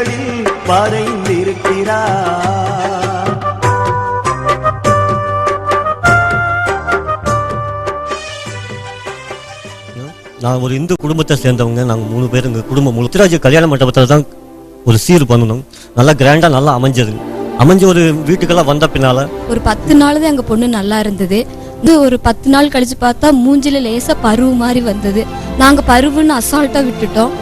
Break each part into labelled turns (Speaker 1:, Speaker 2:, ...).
Speaker 1: கண்களில் வரைந்திருக்கிறார்.
Speaker 2: நான் ஒரு இந்து குடும்பத்தை சேர்ந்தவங்க. நாங்கள் 3 பேர் எங்கள் குடும்பம் முத்துராஜ் கல்யாண மண்டபத்தில் தான் ஒரு சீர் பண்ணணும். நல்லா கிராண்டாக நல்லா அமைஞ்ச ஒரு வீட்டுக்கெல்லாம் வந்த பின்னால்
Speaker 3: ஒரு 10 நாள் தான் எங்கள் பொண்ணு நல்லா இருந்தது. ஒரு 10 நாள் கழிச்சு பார்த்தா மூஞ்சில லேசாக பருவு மாதிரி வந்தது. நாங்கள் பருவுன்னு அசால்ட்டாக விட்டுட்டோம்.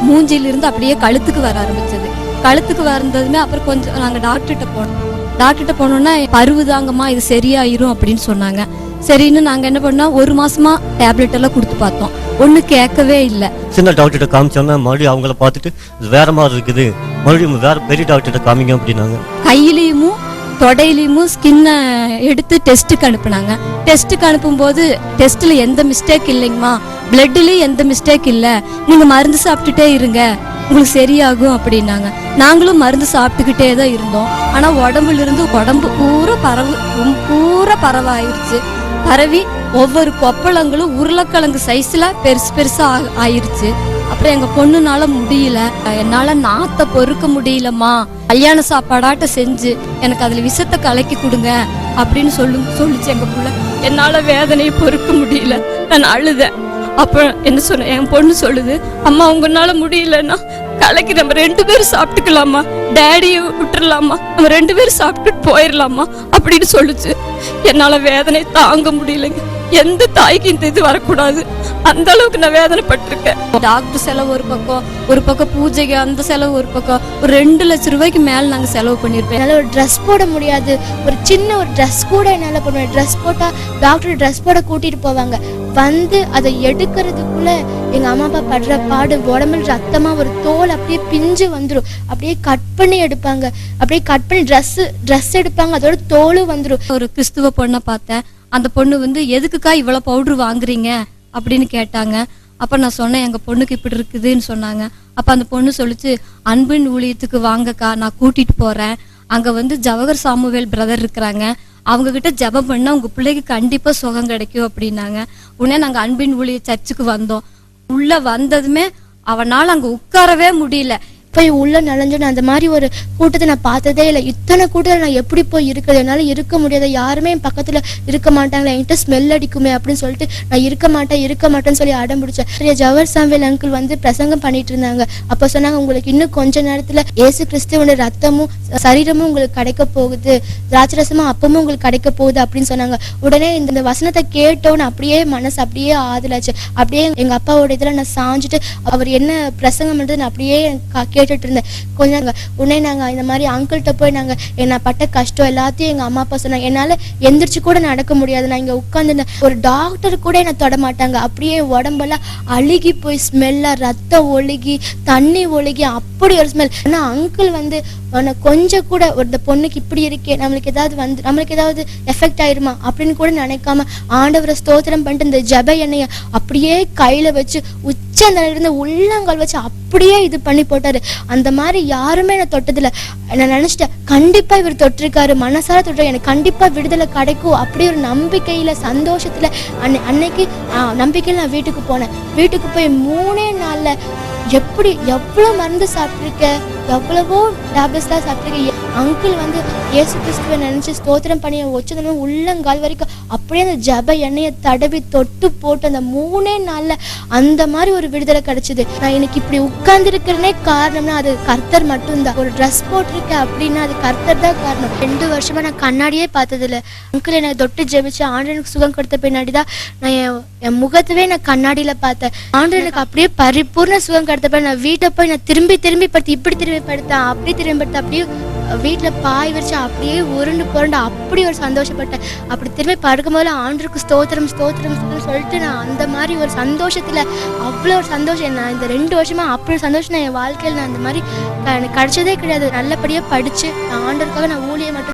Speaker 3: மூஞ்சிலிருந்து அப்படியே கழுத்துக்கு வர ஆரம்பிச்சது. கழுத்துக்கு வந்ததுமே அப்புறம் கொஞ்சம் நாங்கள் டாக்டர்கிட்ட போனோன்னா பருவு தாங்கம்மா, இது சரியாயிரும் அப்படின்னு சொன்னாங்க. சரின்னு நாங்கள் என்ன பண்ணோம், 1 மாசமா டேப்லெட் எல்லாம் கொடுத்து பார்த்தோம். ஒன்றும் கேட்கவே இல்லை.
Speaker 2: சின்ன டாக்டர்கிட்ட காமிச்சோன்னா மறுபடியும் அவங்கள பார்த்துட்டு வேற மாதிரி இருக்குது, மறுபடியும் வேற பெரிய டாக்டர்கிட்ட காமிங்க அப்படின்னாங்க.
Speaker 3: கையிலையும் தொடையிலையும் ஸ்கின்னை எடுத்து டெஸ்ட்டுக்கு அனுப்புனாங்க. டெஸ்ட்டுக்கு அனுப்பும்போது டெஸ்ட்டில் எந்த மிஸ்டேக் இல்லைங்கம்மா, பிளட்லேயும் எந்த மிஸ்டேக் இல்லை, நீங்கள் மருந்து சாப்பிட்டுட்டே இருங்க, உங்களுக்கு சரியாகும் அப்படின்னாங்க. நாங்களும் மருந்து சாப்பிட்டுக்கிட்டே தான் இருந்தோம். ஆனால் உடம்பு பூரா பரவாயிருச்சு. பரவி ஒவ்வொரு கொப்பளங்களும் உருளைக்கிழங்கு சைஸ்ல பெருசா ஆயிருச்சு. அப்புறம் எங்க பொண்ணுனால முடியல, என்னால நாத்த பொறுக்க முடியலம்மா, கல்யாண சாப்பாடாட்ட செஞ்சு எனக்கு அதுல விஷத்தை கலக்கி கொடுங்க அப்படின்னு சொல்லிச்சு எங்க புள்ள. என்னால வேதனையை பொறுக்க முடியல, நான் அழுதேன். அப்ப என்ன சொன்ன, என் பொண்ணு சொல்லுது, அம்மா உங்களால முடியலன்னா கலக்கி நம்ம 2 பேரும் சாப்பிட்டுக்கலாமா, டேடியை விட்டுறலாமா, நம்ம 2 பேரும் சாப்பிட்டுட்டு போயிடலாமா அப்படின்னு சொல்லுச்சு. என்னால வேதனை தாங்க முடியலைங்க. எந்த தாய்க்கு இந்த இது வரக்கூடாது, அந்த அளவுக்கு நான் வேதனைப்பட்டிருக்கேன். டாக்டர் செலவு ஒரு பக்கம் பூஜைக்கு அந்த செலவு ஒரு பக்கம், ஒரு 2 லட்சம் ரூபாய்க்கு மேல நாங்க செலவு பண்ணிருப்போம்.
Speaker 4: என்னால ஒரு ட்ரெஸ் போட முடியாது, ஒரு சின்ன ஒரு ட்ரெஸ் கூட என்னால போட முடியாது. ட்ரெஸ் போட்டா டாக்டர் ட்ரெஸ் போட கூட்டிட்டு போவாங்க. வந்து அதை எடுக்கிறதுக்குள்ள எங்க அம்மா அப்பா படுற பாடு, உடம்புல ரத்தமா ஒரு தோல் அப்படியே பிஞ்சு வந்துடும். அப்படியே கட் பண்ணி எடுப்பாங்க, அப்படியே கட் பண்ணி ட்ரெஸ் எடுப்பாங்க, அதோட தோலும் வந்துடும்.
Speaker 3: ஒரு கிறிஸ்துவ பொண்ணை பார்த்தேன். அந்த பொண்ணு எதுக்குக்கா இவ்வளவு பவுடர் வாங்குறீங்க அப்படின்னு கேட்டாங்க. அப்ப நான் சொன்னேன், எங்க பொண்ணுக்கு இப்படி இருக்குதுன்னு சொன்னாங்க. அப்ப அந்த பொண்ணு சொல்லிச்சு, அன்பின் ஊழியத்துக்கு வாங்கக்கா, நான் கூட்டிட்டு போறேன். அங்க ஜவஹர் சாமுவேல் பிரதர் இருக்கிறாங்க, அவங்க கிட்ட ஜெபம் பண்ணா உங்க பிள்ளைக்கு கண்டிப்பா சுகம் கிடைக்கும் அப்படின்னாங்க. உடனே நாங்க அன்பின் ஊழிய சர்ச்சுக்கு வந்தோம். உள்ள வந்ததுமே அவனால அங்க உட்காரவே முடியல.
Speaker 4: போய் உள்ள நுழைஞ்சோன்னு அந்த மாதிரி ஒரு கூட்டத்தை நான் பார்த்ததே இல்லை. இத்தனை கூட்டத்தில் நான் எப்படி போய் இருக்கிறது, என்னால் இருக்க முடியாது. யாருமே என் பக்கத்தில் இருக்க மாட்டாங்களே, என்கிட்ட ஸ்மெல் அடிக்குமே அப்படின்னு சொல்லிட்டு நான் இருக்க மாட்டேன்னு சொல்லி அடம் பிடிச்சேன். ஜவஹர் சாமுவேல் அங்கிள் பிரசங்கம் பண்ணிட்டு இருந்தாங்க. அப்போ சொன்னாங்க, உங்களுக்கு இன்னும் கொஞ்ச நேரத்தில் இயேசு கிறிஸ்துவோட ரத்தமும் சரீரமும் உங்களுக்கு கிடைக்க போகுது, திராட்சரசமும் அப்பமும் உங்களுக்கு கிடைக்க போகுது அப்படின்னு சொன்னாங்க. உடனே இந்த வசனத்தை கேட்டோன்னு அப்படியே மனசு அப்படியே ஆதலாச்சு. அப்படியே எங்க அப்பாவோட இதில் நான் சாஞ்சிட்டு அவர் என்ன பிரசங்கம் பண்றது நான் அப்படியே கேட்டுட்டு இருந்தேன். கொஞ்சம் உடனே நாங்க இந்த மாதிரி அங்கிள்கிட்ட போய் நாங்க என்ன பட்ட கஷ்டம் எல்லாத்தையும் எங்க அம்மா அப்பா சொன்னாங்க. என்னால எந்திரிச்சு கூட நடக்க முடியாது, நான் இங்க உட்கார்ந்து ஒரு டாக்டர் கூட என்ன தொட மாட்டாங்க. அப்படியே உடம்பெல்லாம் அழுகி போய் ஸ்மெல்லா, ரத்தம் ஒழுகி தண்ணி ஒழுகி அப்படி ஒரு ஸ்மெல். ஆனா அங்கிள் கொஞ்சம் கூட ஒரு பொண்ணுக்கு இப்படி இருக்கே, நம்மளுக்கு ஏதாவது எஃபெக்ட் ஆயிருமா அப்படின்னு கூட நினைக்காம ஆண்டவரை ஸ்தோத்திரம் பண்ணிட்டு இந்த ஜெப எண்ணெயை அப்படியே கையில வச்சு உச்சந்த உள்ளங்கால் வச்சு அப்படியே இது பண்ணி போட்டாரு. அந்த மாதிரி யாருமே என்ன தொட்டதில்ல. நான் நினைச்சிட்டேன், கண்டிப்பா இவர் தொட்டிருக்காரு, மனசார தொட்டு எனக்கு கண்டிப்பா விடுதலை கிடைக்கும் அப்படி ஒரு நம்பிக்கையில சந்தோஷத்துல அன்னைக்கு நம்பிக்கையில நான் வீட்டுக்கு போனேன். வீட்டுக்கு போய் 3 நாள்ல எவ்வளவு மருந்து சாப்பிட்டிருக்கேன், எவ்வளவோ டேப்லெட்ஸ்லாம் சாப்பிட்டிருக்கேன். அங்கிள் இயேசு கிறிஸ்துவை நினைச்சு ஸ்தோத்திரம் பண்ணி வச்சதுமே உள்ளங்கால் வரைக்கும் அப்படியே அந்த ஜெப எண்ணெயை தடவி தொட்டு போட்டு அந்த 3 நாள்ல அந்த மாதிரி ஒரு விடுதலை கிடைச்சது. நான் எனக்கு இப்படி உட்கார்ந்து இருக்கிறனே காரணம்னா அது கர்த்தர் மட்டும்தான். ஒரு ட்ரெஸ் போட்டிருக்கேன் அப்படின்னா அது கர்த்தர் தான் காரணம். 2 வருஷமா நான் கண்ணாடியே பார்த்ததில்ல. அங்கிள் எனக்கு தொட்டு ஜெபிச்சு ஆண்டு எனக்கு சுகம் கொடுத்த பின்னாடிதான் நான் என் முகத்தவே நான் கண்ணாடியில பார்த்தேன். ஆண்டு எனக்கு அப்படியே பரிபூர்ண சுகம் கொடுத்தப்ப நான் வீட்டை போய் நான் திரும்பி படுத்து இப்படி திரும்பி படுத்தேன், அப்படி திரும்பி படுத்தேன், அப்படியே வீட்டுல பாய் வச்சு அப்படியே உருண்டு புரண்டு அப்படி ஒரு சந்தோஷப்பட்டேன். அப்படி திரும்பி படுக்கும் போது ஆண்டருக்கு ஸ்தோத்திரம் சொல்லிட்டு நான் அந்த மாதிரி ஒரு சந்தோஷத்துல அவ்வளோ ஒரு சந்தோஷம். நான் இந்த 2 வருஷமா அப்படி ஒரு சந்தோஷம் நான் என் வாழ்க்கையில் நான் அந்த மாதிரி எனக்கு கிடைச்சதே கிடையாது. நல்லபடியா படிச்சு நான் ஆண்டருக்காக நான் ஊழியம் மட்டும்